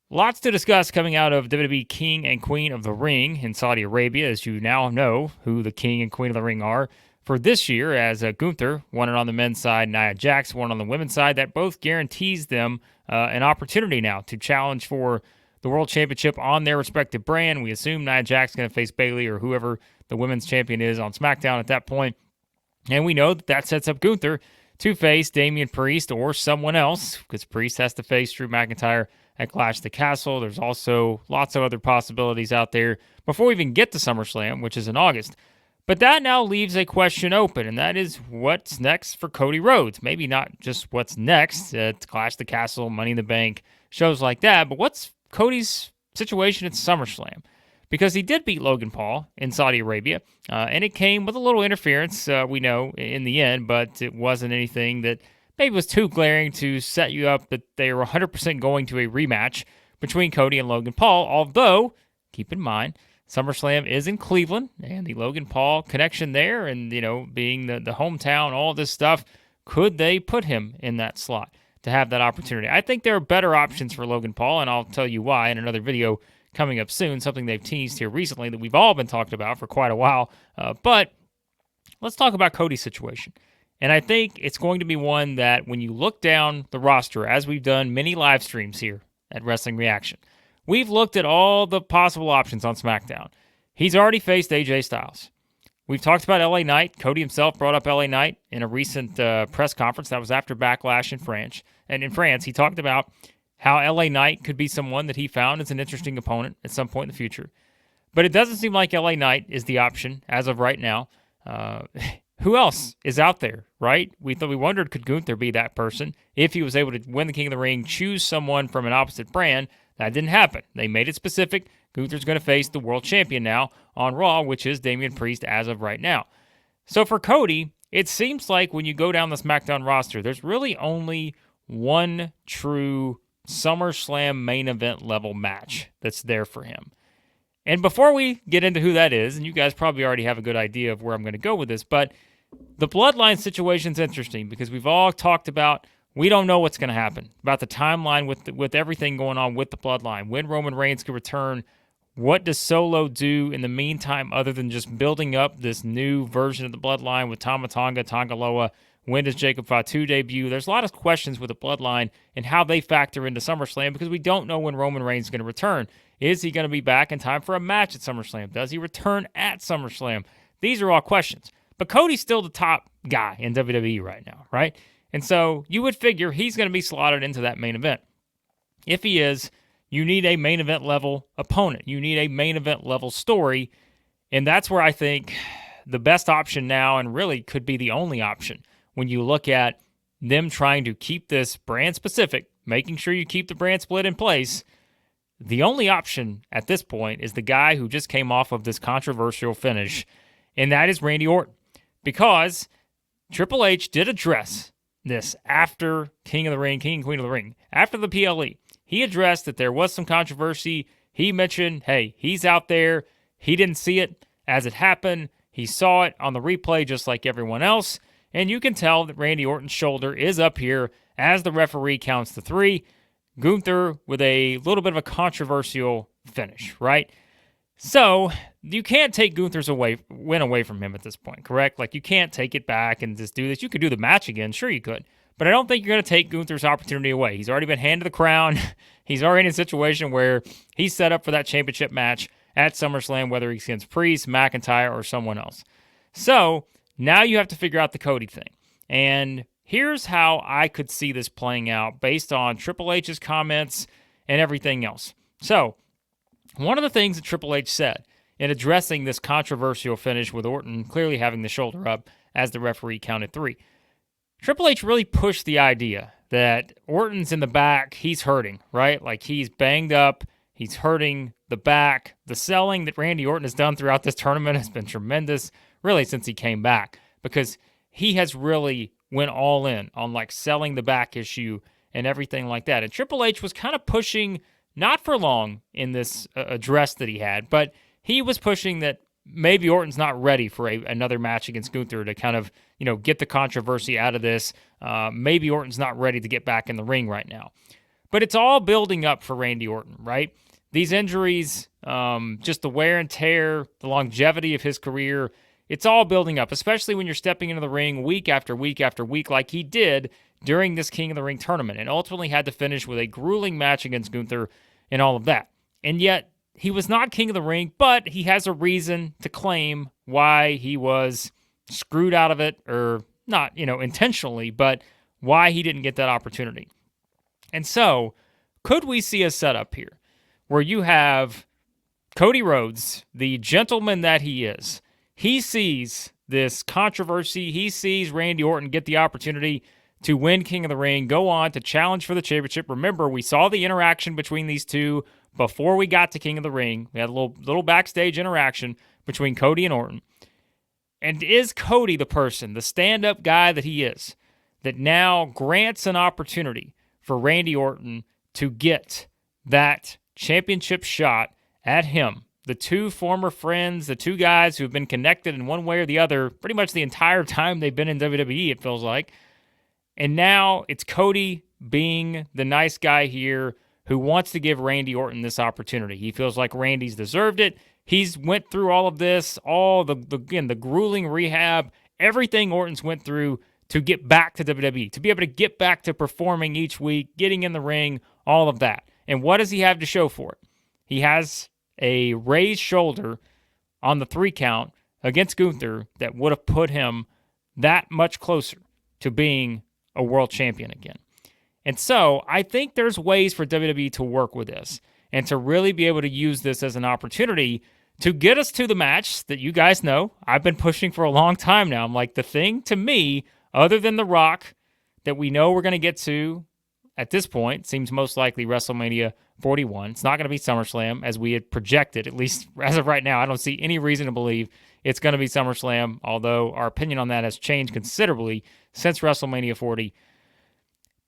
Lots to discuss coming out of WWE King and Queen of the Ring in Saudi Arabia, as you now know who the King and Queen of the Ring are for this year, as Gunther won it on the men's side, Nia Jax won on the women's side. That both guarantees them an opportunity now to challenge for the World Championship on their respective brand. We assume Nia Jax is going to face Bayley or whoever the women's champion is on SmackDown at that point. And we know that sets up Gunther to face Damian Priest or someone else, because Priest has to face Drew McIntyre at Clash of the Castle. There's also lots of other possibilities out there before we even get to SummerSlam, which is in August. But that now leaves a question open, and that is what's next for Cody Rhodes. Maybe not just what's next at Clash of the Castle, Money in the Bank, shows like that, but what's Cody's situation at SummerSlam? Because he did beat Logan Paul in Saudi Arabia, and it came with a little interference, we know, in the end, but it wasn't anything that maybe was too glaring to set you up that they were 100% going to a rematch between Cody and Logan Paul, although, keep in mind, SummerSlam is in Cleveland, and the Logan Paul connection there, and, being the hometown, all this stuff, could they put him in that slot to have that opportunity? I think there are better options for Logan Paul, and I'll tell you why in another video coming up soon, something they've teased here recently that we've all been talking about for quite a while. But let's talk about Cody's situation. And I think it's going to be one that when you look down the roster, as we've done many live streams here at Wrestling Reaction, we've looked at all the possible options on SmackDown. He's already faced AJ Styles. We've talked about LA Knight. Cody himself brought up LA Knight in a recent press conference that was after Backlash in France. And in France, he talked about how LA Knight could be someone that he found as an interesting opponent at some point in the future. But it doesn't seem like LA Knight is the option as of right now. Who else is out there, right? We wondered, could Gunther be that person if he was able to win the King of the Ring, choose someone from an opposite brand? That didn't happen. They made it specific. Gunther's going to face the world champion now on Raw, which is Damian Priest as of right now. So for Cody, it seems like when you go down the SmackDown roster, there's really only one true SummerSlam main event level match that's there for him. And before we get into who that is, and you guys probably already have a good idea of where I'm going to go with this, but the Bloodline situation is interesting because we've all talked about, we don't know what's going to happen, about the timeline with everything going on with the Bloodline, when Roman Reigns could return. What does Solo do in the meantime other than just building up this new version of the Bloodline with Tama Tonga, Tonga Loa? When does Jacob Fatu debut? There's a lot of questions with the Bloodline and how they factor into SummerSlam because we don't know when Roman Reigns is going to return. Is he going to be back in time for a match at SummerSlam? Does he return at SummerSlam? These are all questions. But Cody's still the top guy in WWE right now, right? And so you would figure he's going to be slotted into that main event. If he is, you need a main event level opponent. You need a main event level story. And that's where I think the best option now, and really could be the only option, when you look at them trying to keep this brand specific, making sure you keep the brand split in place, the only option at this point is the guy who just came off of this controversial finish, and that is Randy Orton. Because Triple H did address this after King and Queen of the Ring, after the PLE. He addressed that there was some controversy. He mentioned, hey, he's out there. He didn't see it as it happened. He saw it on the replay just like everyone else. And you can tell that Randy Orton's shoulder is up here as the referee counts to 3. Gunther with a little bit of a controversial finish, right? So you can't take Gunther's win away from him at this point, correct? Like, you can't take it back and just do this. You could do the match again. Sure you could. But I don't think you're going to take Gunther's opportunity away. He's already been handed the crown. He's already in a situation where he's set up for that championship match at SummerSlam, whether he's against Priest, McIntyre, or someone else. So now you have to figure out the Cody thing. And here's how I could see this playing out based on Triple H's comments and everything else. So one of the things that Triple H said in addressing this controversial finish with Orton clearly having the shoulder up as the referee counted 3, Triple H really pushed the idea that Orton's in the back, he's hurting, right? Like, he's banged up, he's hurting the back. The selling that Randy Orton has done throughout this tournament has been tremendous, really since he came back, because he has really went all in on like selling the back issue and everything like that. And Triple H was kind of pushing, not for long in this address that he had, but he was pushing that maybe Orton's not ready for another match against Gunther to kind of, get the controversy out of this. Maybe Orton's not ready to get back in the ring right now. But it's all building up for Randy Orton, right? These injuries, just the wear and tear, the longevity of his career, it's all building up, especially when you're stepping into the ring week after week after week like he did during this King of the Ring tournament, and ultimately had to finish with a grueling match against Gunther and all of that. And yet, he was not King of the Ring, but he has a reason to claim why he was screwed out of it, or not, intentionally, but why he didn't get that opportunity. And so, could we see a setup here where you have Cody Rhodes, the gentleman that he is, he sees this controversy, he sees Randy Orton get the opportunity to win King of the Ring, go on to challenge for the championship. Remember, we saw the interaction between these two before we got to King of the Ring. We had a little backstage interaction between Cody and Orton. And is Cody the person, the stand-up guy that he is, that now grants an opportunity for Randy Orton to get that championship shot at him? The two former friends, the two guys who have been connected in one way or the other pretty much the entire time they've been in WWE, it feels like. And now it's Cody being the nice guy here who wants to give Randy Orton this opportunity. He feels like Randy's deserved it. He's went through all of this, all the grueling rehab, everything Orton's went through to get back to WWE, to be able to get back to performing each week, getting in the ring, all of that. And what does he have to show for it? He has a raised shoulder on the 3 count against Gunther that would have put him that much closer to being a world champion again. And so I think there's ways for WWE to work with this and to really be able to use this as an opportunity to get us to the match that you guys know I've been pushing for a long time now. I'm like, the thing to me, other than The Rock, that we know we're going to get to at this point, seems most likely WrestleMania 41. It's not going to be SummerSlam as we had projected, at least as of right now. I don't see any reason to believe it's going to be SummerSlam, although our opinion on that has changed considerably since WrestleMania 40.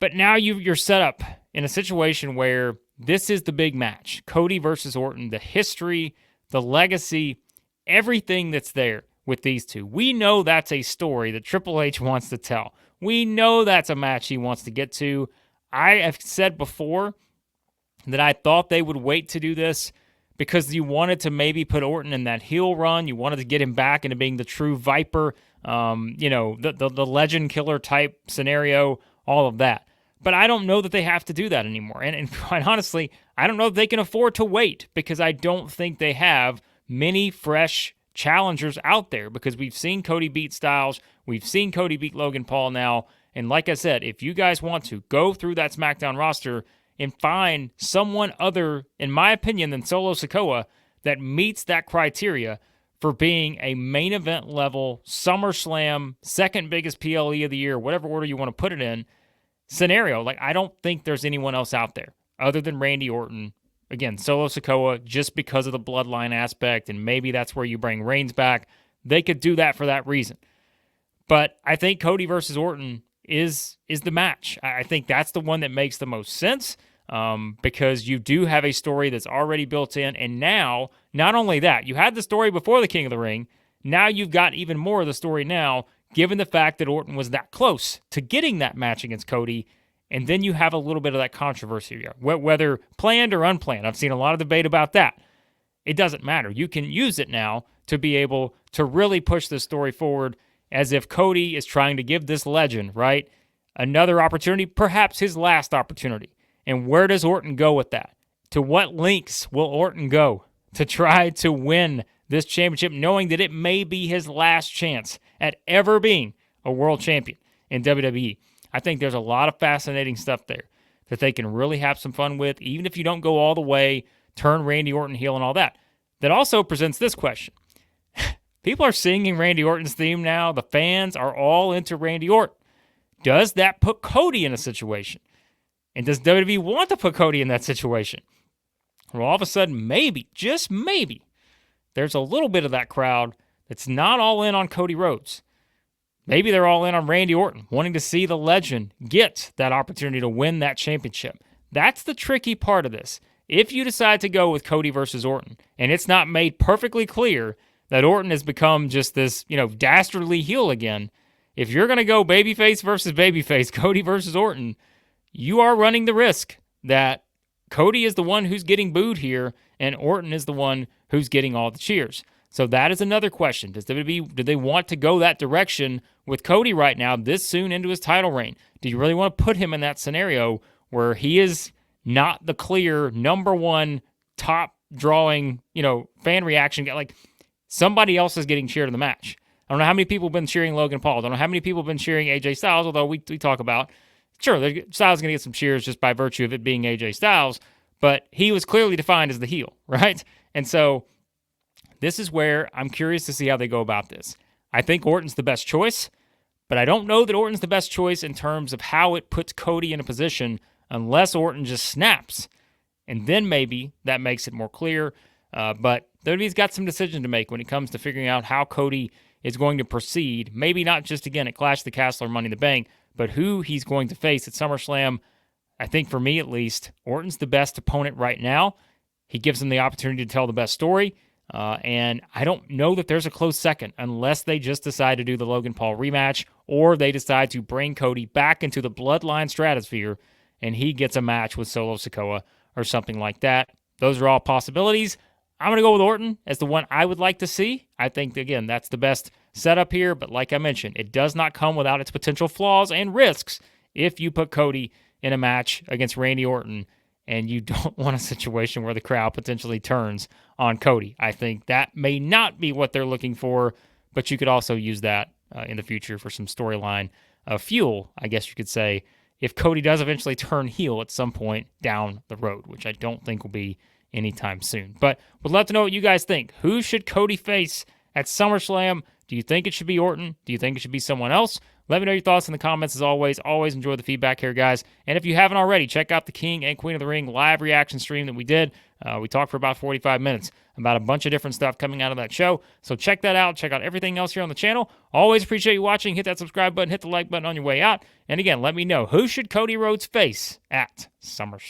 But now you're set up in a situation where this is the big match. Cody versus Orton, the history, the legacy, everything that's there with these two. We know that's a story that Triple H wants to tell. We know that's a match he wants to get to. I have said before that I thought they would wait to do this because you wanted to maybe put Orton in that heel run. You wanted to get him back into being the true Viper, the legend killer type scenario, all of that. But I don't know that they have to do that anymore. And quite honestly, I don't know that they can afford to wait because I don't think they have many fresh challengers out there because we've seen Cody beat Styles. We've seen Cody beat Logan Paul now. And like I said, if you guys want to go through that SmackDown roster and find someone other, in my opinion, than Solo Sikoa that meets that criteria for being a main event level SummerSlam, second biggest PLE of the year, whatever order you want to put it in, scenario, like I don't think there's anyone else out there other than Randy Orton. Again, Solo Sikoa, just because of the bloodline aspect, and maybe that's where you bring Reigns back. They could do that for that reason. But I think Cody versus Orton is the match. I think that's the one that makes the most sense because you do have a story that's already built in. And now, not only that, you had the story before the King of the Ring. Now you've got even more of the story now, given the fact that Orton was that close to getting that match against Cody. And then you have a little bit of that controversy here, whether planned or unplanned. I've seen a lot of debate about that. It doesn't matter. You can use it now to be able to really push this story forward as if Cody is trying to give this legend, right, another opportunity, perhaps his last opportunity. And where does Orton go with that? To what lengths will Orton go to try to win this championship, knowing that it may be his last chance at ever being a world champion in WWE? I think there's a lot of fascinating stuff there that they can really have some fun with, even if you don't go all the way, turn Randy Orton heel and all that. That also presents this question. People are singing Randy Orton's theme now. The fans are all into Randy Orton. Does that put Cody in a situation? And does WWE want to put Cody in that situation? Well, all of a sudden, maybe, just maybe, there's a little bit of that crowd that's not all in on Cody Rhodes. Maybe they're all in on Randy Orton, wanting to see the legend get that opportunity to win that championship. That's the tricky part of this. If you decide to go with Cody versus Orton, and it's not made perfectly clear that Orton has become just this, dastardly heel again, if you're going to go babyface versus babyface, Cody versus Orton, you are running the risk that Cody is the one who's getting booed here, and Orton is the one who's getting all the cheers. So that is another question. Do they want to go that direction with Cody right now, this soon into his title reign? Do you really want to put him in that scenario where he is not the clear number one top drawing, fan reaction guy? Like, somebody else is getting cheered in the match. I don't know how many people have been cheering Logan Paul. I don't know how many people have been cheering AJ Styles, although we talk about, sure, Styles is going to get some cheers just by virtue of it being AJ Styles, but he was clearly defined as the heel, right? And so this is where I'm curious to see how they go about this. I think Orton's the best choice, but I don't know that Orton's the best choice in terms of how it puts Cody in a position unless Orton just snaps. And then maybe that makes it more clear. But WWE's got some decision to make when it comes to figuring out how Cody is going to proceed. Maybe not just, again, at Clash of the Castle or Money in the Bank, but who he's going to face at SummerSlam. I think for me at least, Orton's the best opponent right now. He gives him the opportunity to tell the best story. And I don't know that there's a close second unless they just decide to do the Logan Paul rematch or they decide to bring Cody back into the Bloodline stratosphere and he gets a match with Solo Sikoa or something like that. Those are all possibilities. I'm going to go with Orton as the one I would like to see. I think, again, that's the best setup here. But like I mentioned, it does not come without its potential flaws and risks if you put Cody in a match against Randy Orton and you don't want a situation where the crowd potentially turns on Cody. I think that may not be what they're looking for, but you could also use that in the future for some storyline fuel, I guess you could say, if Cody does eventually turn heel at some point down the road, which I don't think will be anytime soon. But would love to know what you guys think. Who should Cody face at SummerSlam? Do you think it should be Orton? Do you think it should be someone else? Let me know your thoughts in the comments as always. Always enjoy the feedback here, guys. And if you haven't already, check out the King and Queen of the Ring live reaction stream that we did. We talked for about 45 minutes about a bunch of different stuff coming out of that show. So check that out. Check out everything else here on the channel. Always appreciate you watching. Hit that subscribe button. Hit the like button on your way out. And again, let me know, who should Cody Rhodes face at SummerSlam?